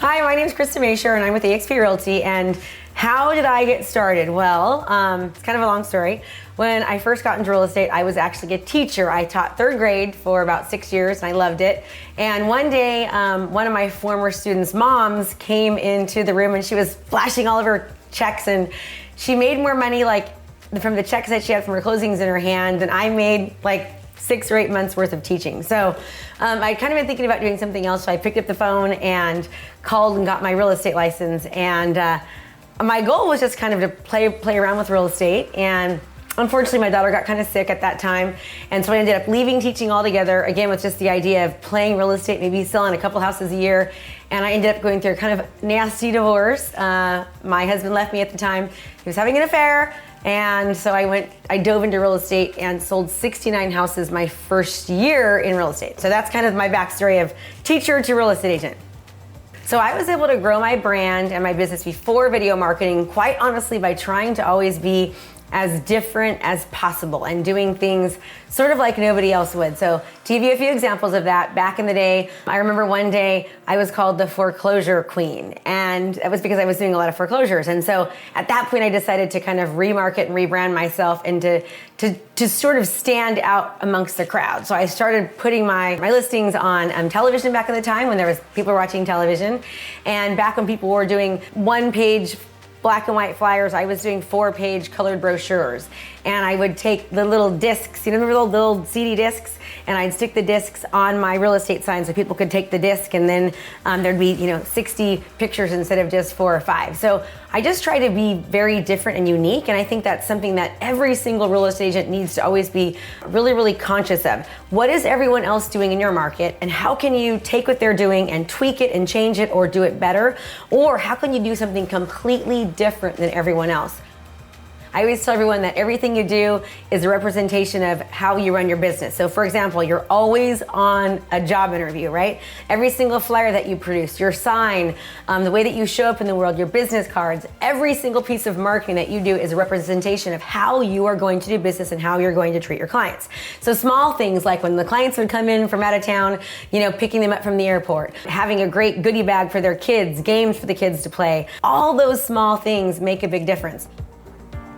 Hi, my name is Krista Mashore and I'm with eXp Realty. And how did I get started? Well, it's kind of a long story. When I first got into real estate, I was actually a teacher. I taught third grade for about 6 years and I loved it. And one day, one of my former students' moms came into the room and she was flashing all of her checks, and she made more money from the checks that she had from her closings in her hand than I made 6 or 8 months worth of teaching. So I'd kind of been thinking about doing something else. So I picked up the phone and called and got my real estate license. And my goal was just kind of to play around with real estate. And unfortunately, my daughter got kind of sick at that time. And so I ended up leaving teaching altogether, again, with just the idea of playing real estate, maybe selling a couple houses a year. And I ended up going through a kind of nasty divorce. My husband left me at the time. He was having an affair. And so I dove into real estate and sold 69 houses my first year in real estate. So that's kind of my backstory of teacher to real estate agent. So I was able to grow my brand and my business before video marketing, quite honestly, by trying to always be as different as possible and doing things sort of like nobody else would. So to give you a few examples of that, back in the day, I remember one day I was called the foreclosure queen, and that was because I was doing a lot of foreclosures. And so at that point I decided to kind of remarket and rebrand myself and to sort of stand out amongst the crowd. So I started putting my listings on television back in the time when there was people watching television, and back when people were doing one-page black and white flyers, I was doing 4-page colored brochures. And I would take the little discs, you know, the little CD discs, and I'd stick the discs on my real estate sign so people could take the disc, and then there'd be 60 pictures instead of just 4 or 5. So I just try to be very different and unique, and I think that's something that every single real estate agent needs to always be really, really conscious of. What is everyone else doing in your market, and how can you take what they're doing and tweak it and change it or do it better? Or how can you do something completely different than everyone else? I always tell everyone that everything you do is a representation of how you run your business. So for example, you're always on a job interview, right? Every single flyer that you produce, your sign, the way that you show up in the world, your business cards, every single piece of marketing that you do is a representation of how you are going to do business and how you're going to treat your clients. So small things like when the clients would come in from out of town, picking them up from the airport, having a great goodie bag for their kids, games for the kids to play, all those small things make a big difference.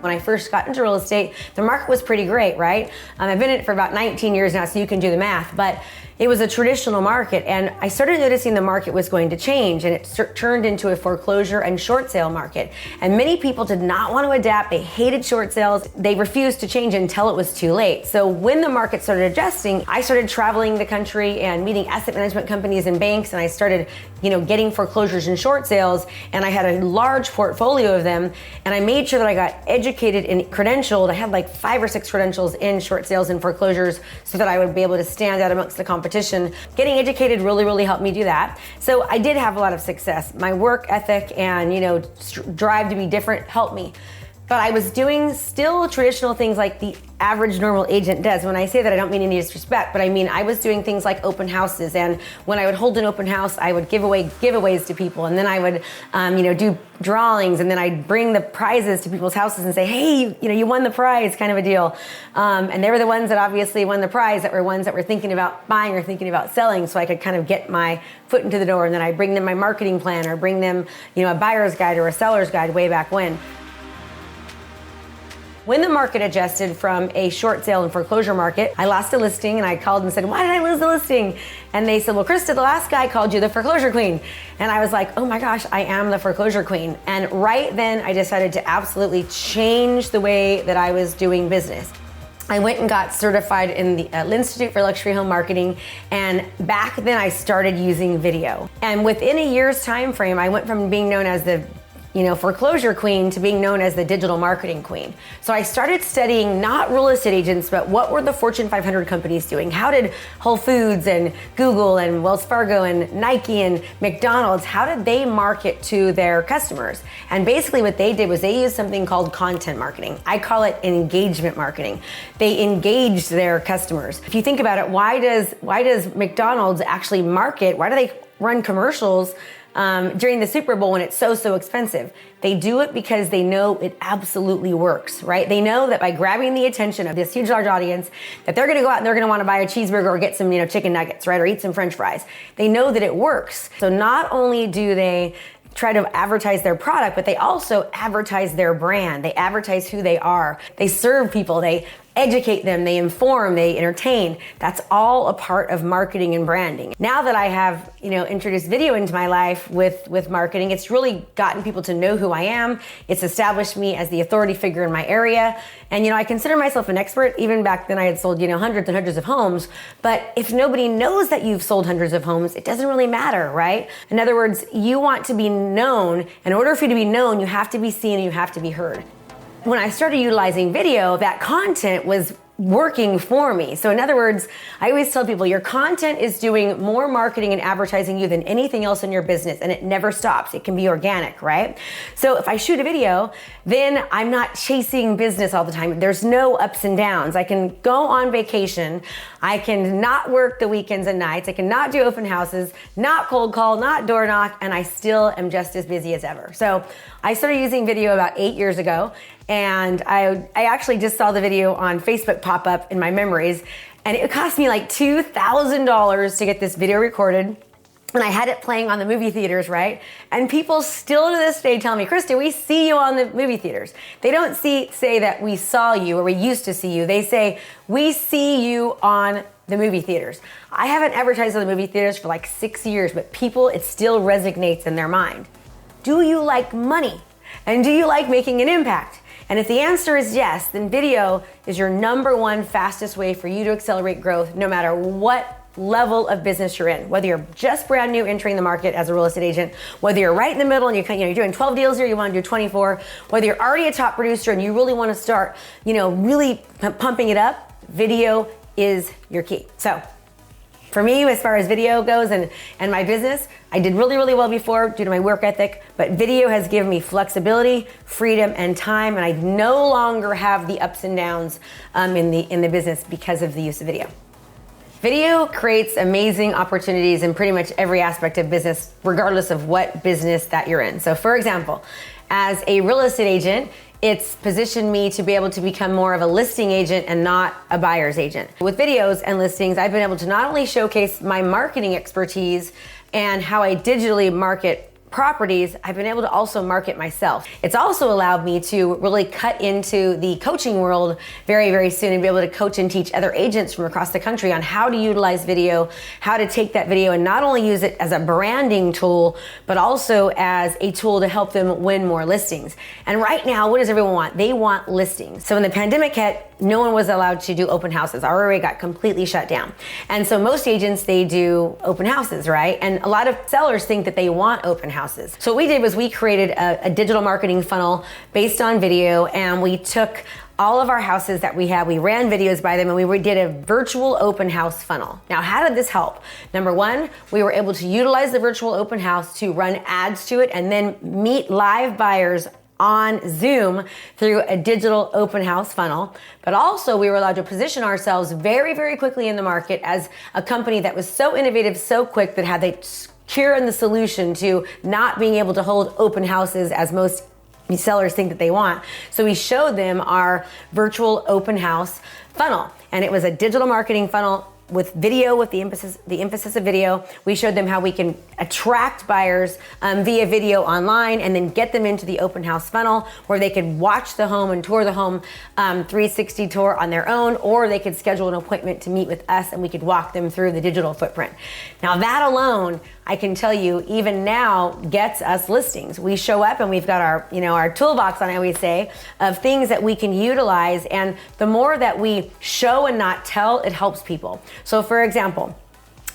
When I first got into real estate, the market was pretty great, right? I've been in it for about 19 years now, so you can do the math, but it was a traditional market, and I started noticing the market was going to change, and it turned into a foreclosure and short sale market. And many people did not want to adapt. They hated short sales. They refused to change until it was too late. So when the market started adjusting, I started traveling the country and meeting asset management companies and banks, and I started, getting foreclosures and short sales, and I had a large portfolio of them, and I made sure that I got educated and credentialed. I had 5 or 6 credentials in short sales and foreclosures so that I would be able to stand out amongst the competition. Getting educated really, really helped me do that. So I did have a lot of success. My work ethic and, drive to be different helped me. But I was doing still traditional things like the average normal agent does. When I say that, I don't mean any disrespect, but I mean I was doing things like open houses, and when I would hold an open house, I would give away giveaways to people, and then I would, do drawings, and then I'd bring the prizes to people's houses and say, hey, you won the prize, kind of a deal. And they were the ones that obviously won the prize that were ones that were thinking about buying or thinking about selling, so I could kind of get my foot into the door, and then I'd bring them my marketing plan or bring them, a buyer's guide or a seller's guide way back when. When the market adjusted from a short sale and foreclosure market, I lost a listing, and I called and said, why did I lose the listing? And they said, well, Krista, the last guy called you the foreclosure queen. And I was like, oh my gosh, I am the foreclosure queen. And right then I decided to absolutely change the way that I was doing business. I went and got certified in the Institute for Luxury Home Marketing, and back then I started using video. And within a year's time frame, I went from being known as the foreclosure queen to being known as the digital marketing queen. So I started studying not real estate agents, but what were the Fortune 500 companies doing? How did Whole Foods and Google and Wells Fargo and Nike and McDonald's, how did they market to their customers? And basically what they did was they used something called content marketing. I call it engagement marketing. They engaged their customers. If you think about it, why does McDonald's actually market? Why do they run commercials during the Super Bowl when it's so expensive. They do it because they know it absolutely works, right? They know that by grabbing the attention of this huge, large audience, that they're going to go out and they're going to want to buy a cheeseburger or get some, chicken nuggets, right? Or eat some French fries. They know that it works. So not only do they try to advertise their product, but they also advertise their brand. They advertise who they are. They serve people. They educate them, they inform, they entertain. That's all a part of marketing and branding. Now that I have, introduced video into my life with marketing, it's really gotten people to know who I am. It's established me as the authority figure in my area. And, I consider myself an expert. Even back then I had sold, hundreds and hundreds of homes. But if nobody knows that you've sold hundreds of homes, it doesn't really matter, right? In other words, you want to be known. In order for you to be known, you have to be seen and you have to be heard. When I started utilizing video, that content was working for me. So in other words, I always tell people your content is doing more marketing and advertising you than anything else in your business, and it never stops. It can be organic, right? So if I shoot a video, then I'm not chasing business all the time. There's no ups and downs. I can go on vacation. I can not work the weekends and nights. I can not do open houses, not cold call, not door knock, and I still am just as busy as ever. So I started using video about 8 years ago, and I actually just saw the video on Facebook pop up in my memories, and it cost me like $2,000 to get this video recorded. And I had it playing on the movie theaters, right? And people still to this day tell me, Krista, we see you on the movie theaters. They don't say that we saw you or we used to see you. They say, we see you on the movie theaters. I haven't advertised on the movie theaters for like 6 years, but people, it still resonates in their mind. Do you like money? And do you like making an impact? And if the answer is yes, then video is your number one fastest way for you to accelerate growth no matter what level of business you're in. Whether you're just brand new entering the market as a real estate agent, whether you're right in the middle and you're doing 12 deals here, you want to do 24, whether you're already a top producer and you really want to start, really pumping it up, video is your key. So for me, as far as video goes and my business, I did really, really well before due to my work ethic, but video has given me flexibility, freedom, and time, and I no longer have the ups and downs in the business because of the use of video. Video creates amazing opportunities in pretty much every aspect of business, regardless of what business that you're in. So for example, as a real estate agent, it's positioned me to be able to become more of a listing agent and not a buyer's agent. With videos and listings, I've been able to not only showcase my marketing expertise and how I digitally market properties, I've been able to also market myself. It's also allowed me to really cut into the coaching world very, very soon and be able to coach and teach other agents from across the country on how to utilize video, how to take that video and not only use it as a branding tool, but also as a tool to help them win more listings. And right now, what does everyone want? They want listings. So when the pandemic hit, no one was allowed to do open houses. Our area got completely shut down. And so most agents, they do open houses, right? And a lot of sellers think that they want open houses. So what we did was we created a digital marketing funnel based on video, and we took all of our houses that we had, we ran videos by them, and we did a virtual open house funnel. Now, how did this help? Number one, we were able to utilize the virtual open house to run ads to it and then meet live buyers on Zoom through a digital open house funnel. But also we were allowed to position ourselves very, very quickly in the market as a company that was so innovative, so quick, that had the cure and the solution to not being able to hold open houses as most sellers think that they want. So we showed them our virtual open house funnel, and it was a digital marketing funnel with video, with the emphasis of video. We showed them how we can attract buyers via video online and then get them into the open house funnel where they could watch the home and tour the home 360 tour on their own, or they could schedule an appointment to meet with us and we could walk them through the digital footprint. Now that alone, I can tell you, even now gets us listings. We show up and we've got our toolbox on, I always say, of things that we can utilize. And the more that we show and not tell, it helps people. So for example,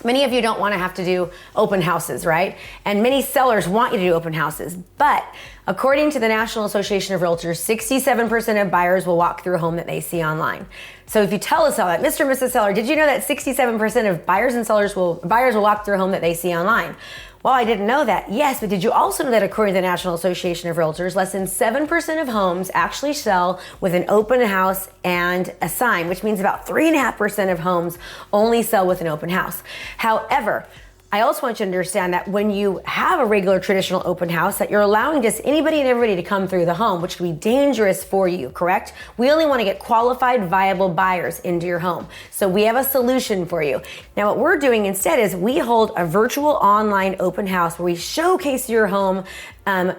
many of you don't want to have to do open houses, right? And many sellers want you to do open houses. But according to the National Association of Realtors, 67% of buyers will walk through a home that they see online. So if you tell a seller, Mr. and Mrs. Seller, did you know that 67% of buyers will walk through a home that they see online? Well, I didn't know that. Yes, but did you also know that according to the National Association of Realtors, less than 7% of homes actually sell with an open house and a sign, which means about 3.5% of homes only sell with an open house. However, I also want you to understand that when you have a regular traditional open house, that you're allowing just anybody and everybody to come through the home, which can be dangerous for you, correct? We only want to get qualified, viable buyers into your home. So we have a solution for you. Now, what we're doing instead is we hold a virtual online open house where we showcase your home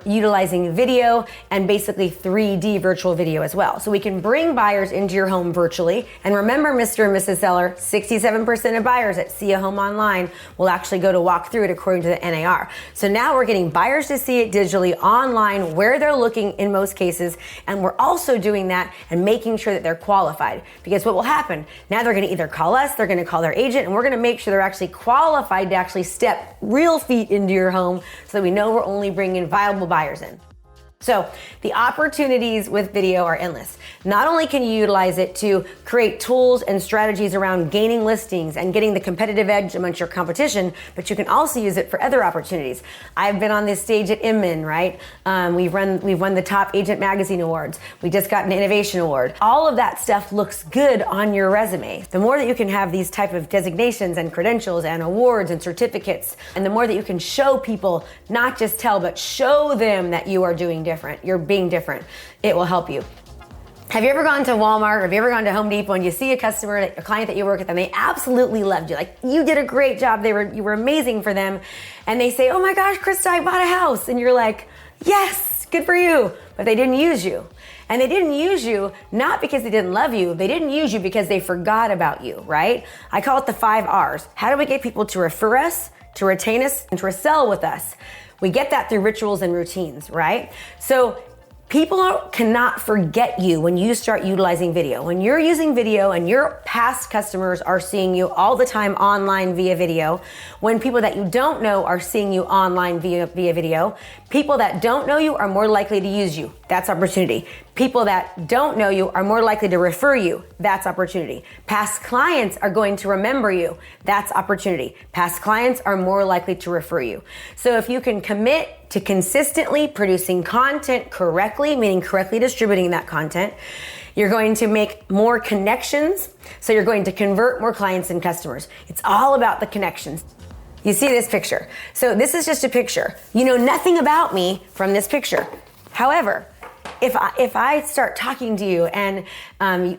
utilizing video and basically 3D virtual video as well. So we can bring buyers into your home virtually. And remember, Mr. and Mrs. Seller, 67% of buyers that see a home online will actually go to walk through it according to the NAR. So now we're getting buyers to see it digitally online where they're looking in most cases. And we're also doing that and making sure that they're qualified. Because what will happen, now they're going to either call us, they're going to call their agent, and we're going to make sure they're actually qualified to actually step real feet into your home so that we know we're only bringing viable buyers in. So the opportunities with video are endless. Not only can you utilize it to create tools and strategies around gaining listings and getting the competitive edge amongst your competition, but you can also use it for other opportunities. I've been on this stage at Inman, right? We've won the Top Agent Magazine Awards. We just got an Innovation Award. All of that stuff looks good on your resume. The more that you can have these type of designations and credentials and awards and certificates, and the more that you can show people, not just tell, but show them that you are doing different, you're being different, it will help you. Have you ever gone to Walmart or have you ever gone to Home Depot and you see a customer, a client that you work with, and they absolutely loved you, like you did a great job, you were amazing for them, and they say, "Oh my gosh, Krista, I bought a house," and you're like, "Yes, good for you," but they didn't use you. And they didn't use you not because they didn't love you, they didn't use you because they forgot about you, right? I call it the 5 R's. How do we get people to refer us, to retain us, and to resell with us? We get that through rituals and routines, right? So people cannot forget you when you start utilizing video. When you're using video and your past customers are seeing you all the time online via video, when people that you don't know are seeing you online via video, people that don't know you are more likely to use you. That's opportunity. People that don't know you are more likely to refer you. That's opportunity. Past clients are going to remember you. That's opportunity. Past clients are more likely to refer you. So if you can commit to consistently producing content correctly, meaning correctly distributing that content, you're going to make more connections. So you're going to convert more clients and customers. It's all about the connections. You see this picture. So this is just a picture. You know nothing about me from this picture. However, if I start talking to you and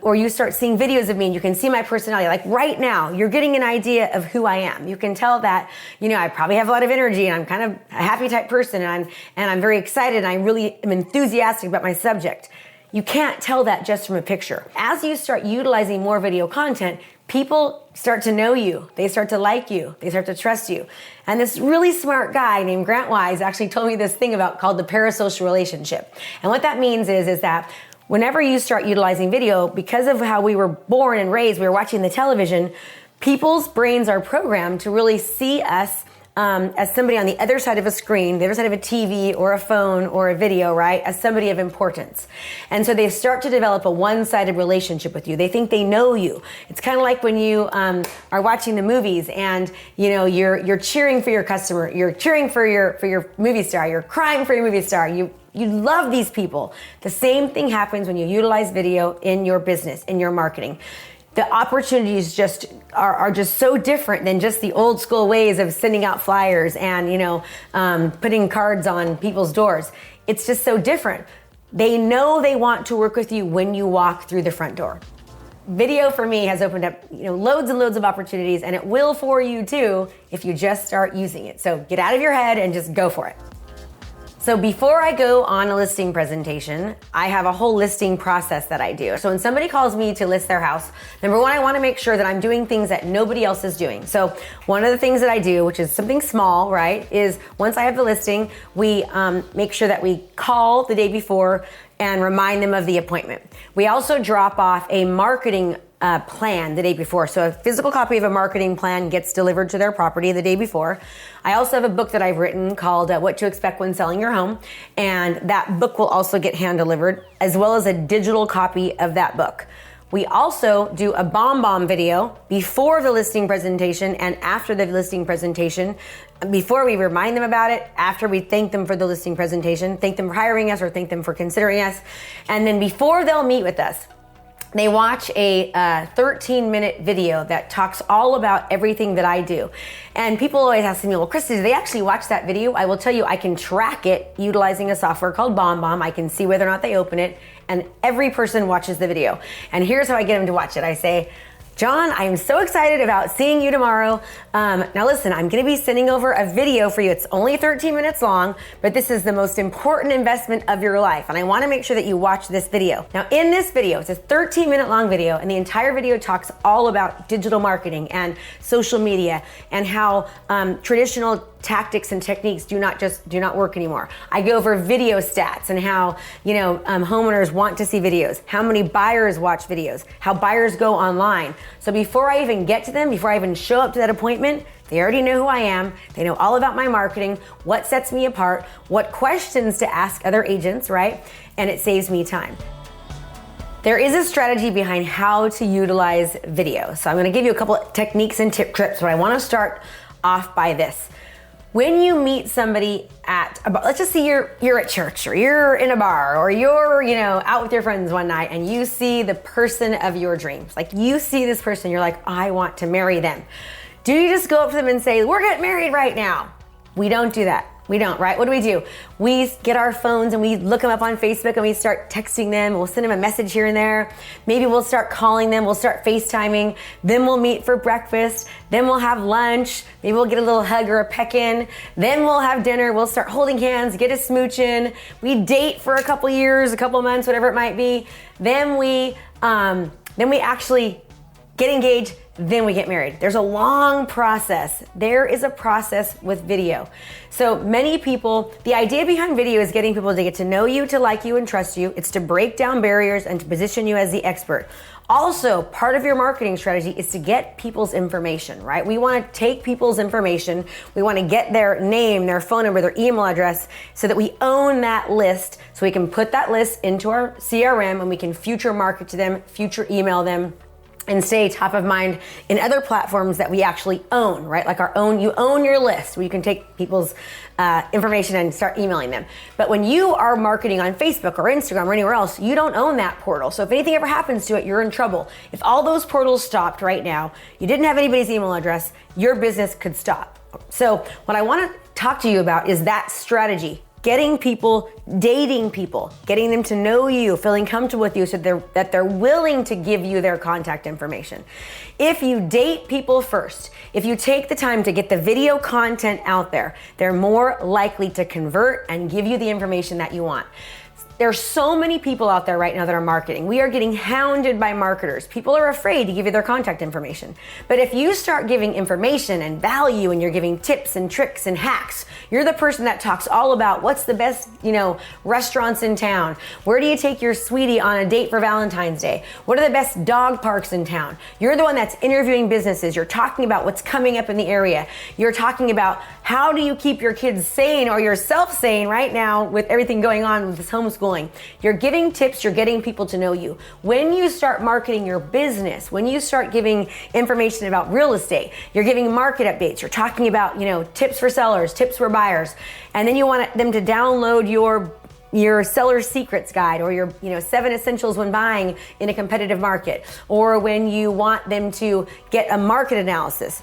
or you start seeing videos of me and you can see my personality, like right now, you're getting an idea of who I am. You can tell that, you know, I probably have a lot of energy and I'm kind of a happy type person and I'm very excited and I really am enthusiastic about my subject. You can't tell that just from a picture. As you start utilizing more video content, people start to know you. They start to like you. They start to trust you. And this really smart guy named Grant Wise actually told me this thing called the Parasocial Relationship. And what that means is that whenever you start utilizing video, because of how we were born and raised, we were watching the television, people's brains are programmed to really see us as somebody on the other side of a screen, the other side of a TV or a phone or a video, right? As somebody of importance. And so they start to develop a one-sided relationship with you. They think they know you. It's kind of like when you are watching the movies and you know you're cheering for your customer, you're cheering for your movie star, you're crying for your movie star. You love these people. The same thing happens when you utilize video in your business, in your marketing. The opportunities are just so different than just the old school ways of sending out flyers and, you know, putting cards on people's doors. It's just so different. They know they want to work with you when you walk through the front door. Video for me has opened up, you know, loads and loads of opportunities, and it will for you too if you just start using it. So get out of your head and just go for it. So before I go on a listing presentation, I have a whole listing process that I do. So when somebody calls me to list their house, number one, I want to make sure that I'm doing things that nobody else is doing. So one of the things that I do, which is something small, right, is once I have the listing, we make sure that we call the day before and remind them of the appointment. We also drop off a marketing plan the day before. So a physical copy of a marketing plan gets delivered to their property the day before. I also have a book that I've written called What to Expect When Selling Your Home. And that book will also get hand delivered, as well as a digital copy of that book. We also do a bomb video before the listing presentation and after the listing presentation, before we remind them about it, after we thank them for the listing presentation, thank them for hiring us or thank them for considering us. And then before they'll meet with us, They watch a 13-minute video that talks all about everything that I do. And people always ask me, well, Krista, do they actually watch that video? I will tell you, I can track it utilizing a software called BombBomb. I can see whether or not they open it, and every person watches the video. And here's how I get them to watch it. I say, John, I am so excited about seeing you tomorrow. Now listen, I'm gonna be sending over a video for you. It's only 13 minutes long, but this is the most important investment of your life. And I wanna make sure that you watch this video. Now in this video, it's a 13-minute long video, and the entire video talks all about digital marketing and social media and how traditional tactics and techniques do not work anymore. I go over video stats and how homeowners want to see videos, how many buyers watch videos, how buyers go online. So before I even get to them, before I even show up to that appointment, they already know who I am. They know all about my marketing, what sets me apart, what questions to ask other agents, right? And it saves me time. There is a strategy behind how to utilize video. So I'm gonna give you a couple of techniques and tips, but I wanna start off by this. When you meet somebody let's just say you're at church, or you're in a bar, or you're out with your friends one night, and you see the person of your dreams. Like, you see this person, you're like, I want to marry them. Do you just go up to them and say, we're getting married right now? We don't do that. We don't, right? What do? We get our phones and we look them up on Facebook and we start texting them. We'll send them a message here and there. Maybe we'll start calling them. We'll start FaceTiming. Then we'll meet for breakfast. Then we'll have lunch. Maybe we'll get a little hug or a peck in. Then we'll have dinner. We'll start holding hands, get a smooch in. We date for a couple years, a couple months, whatever it might be. Then we actually get engaged. Then we get married. There's a long process. There is a process with video. So many people, the idea behind video is getting people to get to know you, to like you and trust you. It's to break down barriers and to position you as the expert. Also, part of your marketing strategy is to get people's information, right? We want to take people's information. We want to get their name, their phone number, their email address, so that we own that list, so we can put that list into our CRM and we can future market to them, future email them, and stay top of mind in other platforms that we actually own, right? Like you own your list where you can take people's information and start emailing them. But when you are marketing on Facebook or Instagram or anywhere else, you don't own that portal. So if anything ever happens to it, you're in trouble. If all those portals stopped right now, you didn't have anybody's email address, your business could stop. So what I want to talk to you about is that strategy. Getting people, dating people, getting them to know you, feeling comfortable with you so that they're willing to give you their contact information. If you date people first, if you take the time to get the video content out there, they're more likely to convert and give you the information that you want. There's so many people out there right now that are marketing. We are getting hounded by marketers. People are afraid to give you their contact information. But if you start giving information and value, and you're giving tips and tricks and hacks, you're the person that talks all about what's the best, restaurants in town. Where do you take your sweetie on a date for Valentine's Day? What are the best dog parks in town? You're the one that's interviewing businesses. You're talking about what's coming up in the area. You're talking about how do you keep your kids sane or yourself sane right now with everything going on with this homeschooling. You're giving tips, you're getting people to know you. When you start marketing your business, when you start giving information about real estate, you're giving market updates, you're talking about, tips for sellers, tips for buyers, and then you want them to download your seller's secrets guide, or your 7 essentials when buying in a competitive market, or when you want them to get a market analysis.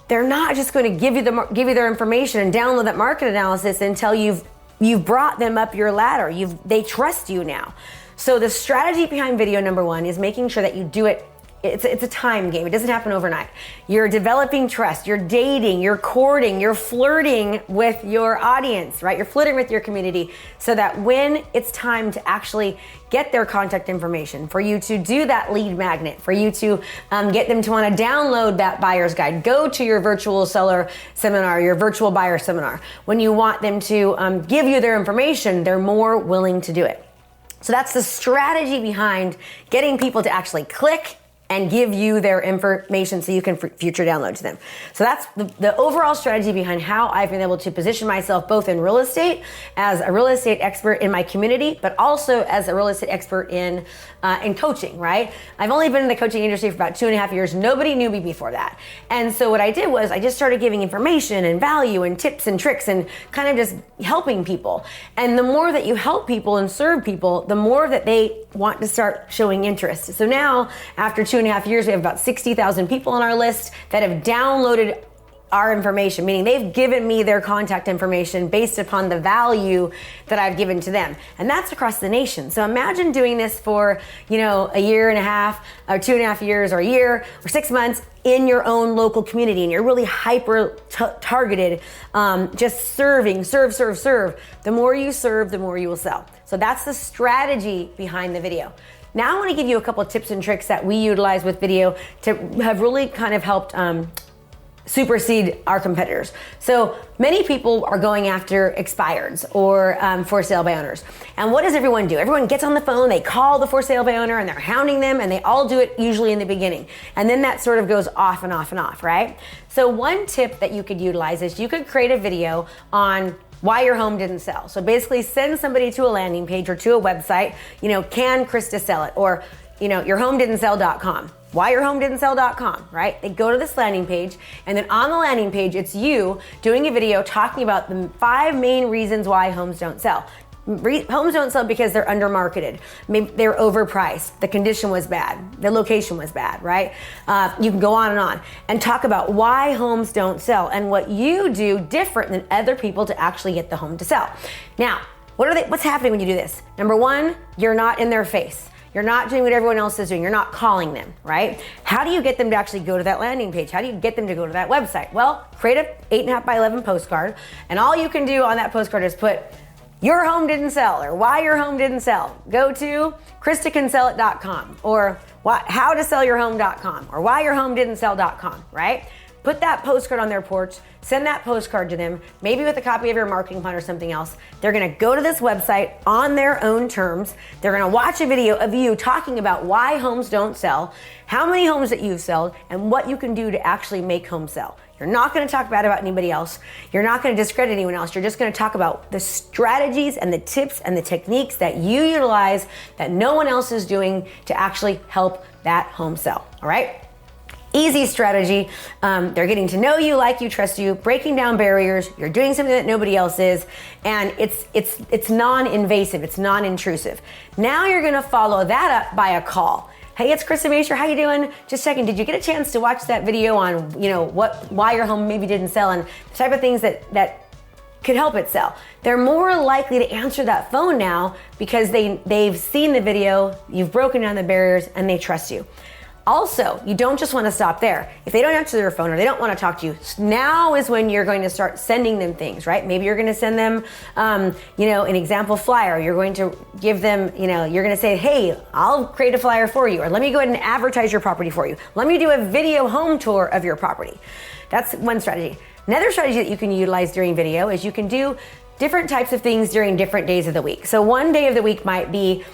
They're not just going to give you their information and download that market analysis until you've brought them up your ladder. They trust you now. So the strategy behind video, number one, is making sure that you do it. It's a time game. It doesn't happen overnight. You're developing trust. You're dating. You're courting. You're flirting with your audience, right? You're flirting with your community so that when it's time to actually get their contact information, for you to do that lead magnet, for you to get them to want to download that buyer's guide, go to your virtual seller seminar, your virtual buyer seminar. When you want them to give you their information, they're more willing to do it. So that's the strategy behind getting people to actually click and give you their information so you can future download to them. So that's the overall strategy behind how I've been able to position myself both in real estate, as a real estate expert in my community, but also as a real estate expert in coaching, right? I've only been in the coaching industry for about 2.5 years. Nobody knew me before that. And so what I did was I just started giving information and value and tips and tricks and kind of just helping people. And the more that you help people and serve people, the more that they want to start showing interest. So now, after 2.5 years, we have about 60,000 people on our list that have downloaded our information, meaning they've given me their contact information based upon the value that I've given to them. And that's across the nation. So imagine doing this for, a year and a half or 2.5 years or a year or 6 months in your own local community, and you're really hyper targeted, just serving, serve. The more you serve, the more you will sell. So that's the strategy behind the video. Now I want to give you a couple of tips and tricks that we utilize with video to have really kind of helped supersede our competitors. So many people are going after expireds or for sale by owners. And what does everyone do? Everyone gets on the phone, they call the for sale by owner, and they're hounding them, and they all do it usually in the beginning. And then that sort of goes off and off and off, right? So one tip that you could utilize is you could create a video on why your home didn't sell. So basically send somebody to a landing page or to a website, can Krista sell it? Or, yourhomedidn'tsell.com. whyyourhomedidn'tsell.com, right? They go to this landing page, and then on the landing page, it's you doing a video talking about the 5 main reasons why homes don't sell. Homes don't sell because they're undermarketed. Maybe they're overpriced. The condition was bad. The location was bad, right? You can go on and talk about why homes don't sell and what you do different than other people to actually get the home to sell. Now, what's happening when you do this? Number one, you're not in their face. You're not doing what everyone else is doing. You're not calling them, right? How do you get them to actually go to that landing page? How do you get them to go to that website? Well, create a 8.5 by 11 postcard, and all you can do on that postcard is put your home didn't sell or why your home didn't sell. Go to KristaCanSellIt.com or howtosellyourhome.com or whyyourhomedidn'tsell.com, right? Put that postcard on their porch, send that postcard to them, maybe with a copy of your marketing plan or something else. They're gonna go to this website on their own terms. They're gonna watch a video of you talking about why homes don't sell, how many homes that you've sold, and what you can do to actually make homes sell. You're not gonna talk bad about anybody else. You're not gonna discredit anyone else. You're just gonna talk about the strategies and the tips and the techniques that you utilize that no one else is doing to actually help that home sell, all right? Easy strategy. They're getting to know you, like you, trust you, breaking down barriers. You're doing something that nobody else is, and it's non-invasive. It's non-intrusive. Now you're gonna follow that up by a call. Hey, it's Krista Mashore. How you doing? Just checking. Did you get a chance to watch that video on why your home maybe didn't sell and the type of things that could help it sell? They're more likely to answer that phone now because they've seen the video, you've broken down the barriers, and they trust you. Also, you don't just want to stop there. If they don't answer their phone or they don't want to talk to you, now is when you're going to start sending them things, right? Maybe you're going to send them, an example flyer. You're going to give them, you're going to say, hey, I'll create a flyer for you, or let me go ahead and advertise your property for you. Let me do a video home tour of your property. That's one strategy. Another strategy that you can utilize during video is you can do different types of things during different days of the week. So one day of the week might be,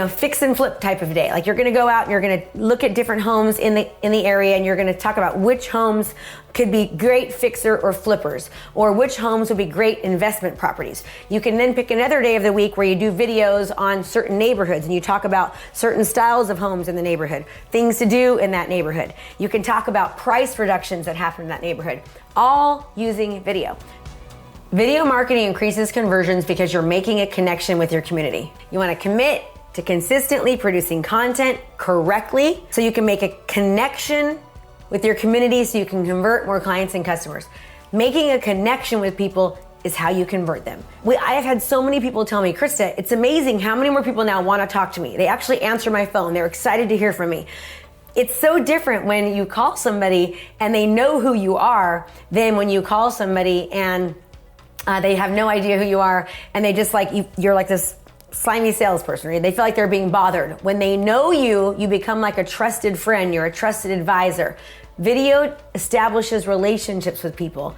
fix and flip type of day. Like you're gonna go out and you're gonna look at different homes in the area, and you're gonna talk about which homes could be great fixer or flippers, or which homes would be great investment properties. You can then pick another day of the week where you do videos on certain neighborhoods and you talk about certain styles of homes in the neighborhood, things to do in that neighborhood. You can talk about price reductions that happen in that neighborhood, all using video. Video marketing increases conversions because you're making a connection with your community. You want to commit to consistently producing content correctly so you can make a connection with your community so you can convert more clients and customers. Making a connection with people is how you convert them. I have had so many people tell me, Krista, it's amazing how many more people now want to talk to me. They actually answer my phone. They're excited to hear from me. It's so different when you call somebody and they know who you are than when you call somebody and they have no idea who you are, and they just you're like this slimy salesperson, right? They feel like they're being bothered. When they know you, you become like a trusted friend. You're a trusted advisor. Video establishes relationships with people.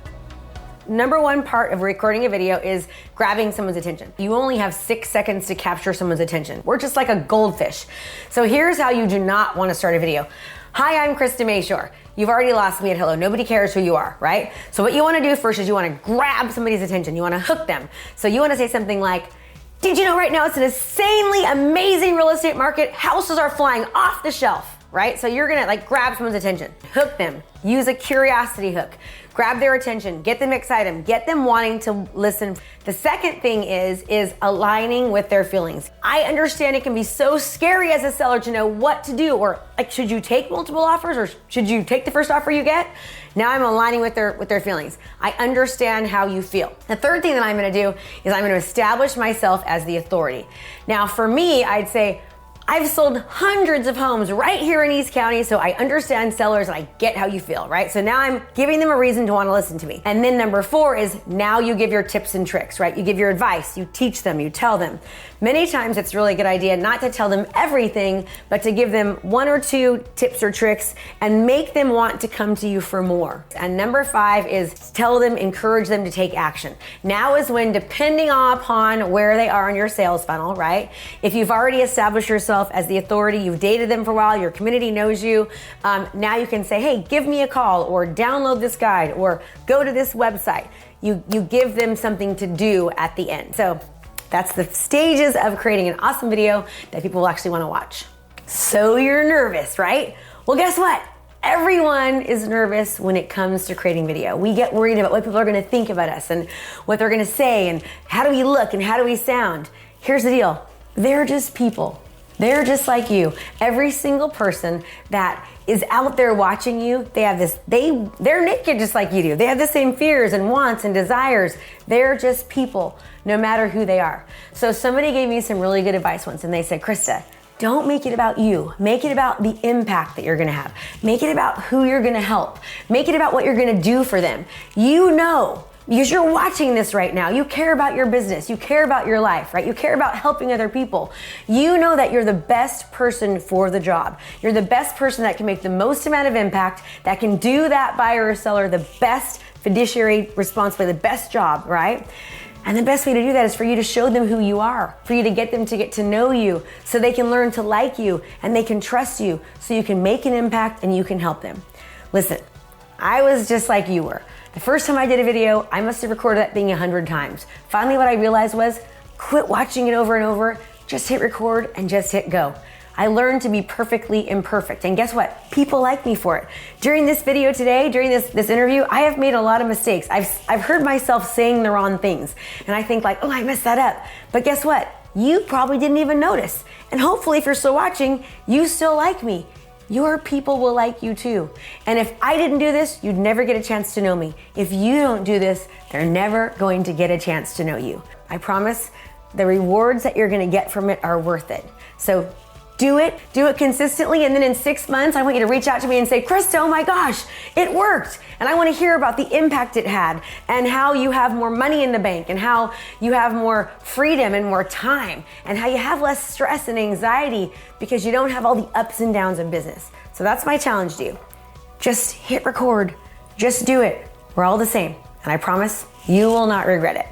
number one part of recording a video is grabbing someone's attention. You only have 6 seconds to capture someone's attention. We're just like a goldfish. So here's how you do not want to start a video. Hi, I'm Krista Mashore. You've already lost me at hello. Nobody cares who you are, right? So what you want to do first is you want to grab somebody's attention. You want to hook them. So you want to say something like, did you know right now it's an insanely amazing real estate market? Houses are flying off the shelf, right? So you're going to like grab someone's attention, hook them, use a curiosity hook, grab their attention, get them excited, get them wanting to listen. The second thing is aligning with their feelings. I understand it can be so scary as a seller to know what to do, or like, should you take multiple offers or should you take the first offer you get? Now I'm aligning with their feelings. I understand how you feel. The third thing that I'm gonna do is I'm gonna establish myself as the authority. Now for me, I'd say, I've sold hundreds of homes right here in East County, so I understand sellers and I get how you feel, right? So now I'm giving them a reason to want to listen to me. And then number 4 is now you give your tips and tricks, right? You give your advice, you teach them, you tell them. Many times it's really a good idea not to tell them everything, but to give them 1 or 2 tips or tricks and make them want to come to you for more. And number 5 is tell them, encourage them to take action. Now is when, depending upon where they are in your sales funnel, right? If you've already established yourself as the authority, you've dated them for a while, your community knows you, now you can say, hey, give me a call or download this guide or go to this website. You give them something to do at the end. So that's the stages of creating an awesome video that people will actually want to watch. So you're nervous, right? Well, guess what? Everyone is nervous when it comes to creating video. We get worried about what people are going to think about us and what they're going to say and how do we look and how do we sound. Here's the deal. They're just people. They're just like you. Every single person that is out there watching you, they're naked just like you do. They have the same fears and wants and desires. They're just people, no matter who they are. So somebody gave me some really good advice once and they said, Krista, don't make it about you. Make it about the impact that you're gonna have. Make it about who you're gonna help. Make it about what you're gonna do for them. You know, because you're watching this right now, you care about your business, you care about your life, right? You care about helping other people. You know that you're the best person for the job. You're the best person that can make the most amount of impact, that can do that buyer or seller the best fiduciary responsibility, the best job, right? And the best way to do that is for you to show them who you are, for you to get them to get to know you so they can learn to like you and they can trust you so you can make an impact and you can help them. Listen, I was just like you were. The first time I did a video, I must have recorded that thing 100 times. Finally, what I realized was quit watching it over and over, just hit record and just hit go. I learned to be perfectly imperfect. And guess what? People like me for it. During this video today, during this interview, I have made a lot of mistakes. I've heard myself saying the wrong things. And I think like, oh, I messed that up. But guess what? You probably didn't even notice. And hopefully if you're still watching, you still like me. Your people will like you too. And if I didn't do this, you'd never get a chance to know me. If you don't do this, they're never going to get a chance to know you. I promise the rewards that you're gonna get from it are worth it. So do it consistently, and then in 6 months, I want you to reach out to me and say, Krista, oh my gosh, it worked. And I want to hear about the impact it had and how you have more money in the bank and how you have more freedom and more time and how you have less stress and anxiety because you don't have all the ups and downs in business. So that's my challenge to you. Just hit record, just do it. We're all the same. And I promise you will not regret it.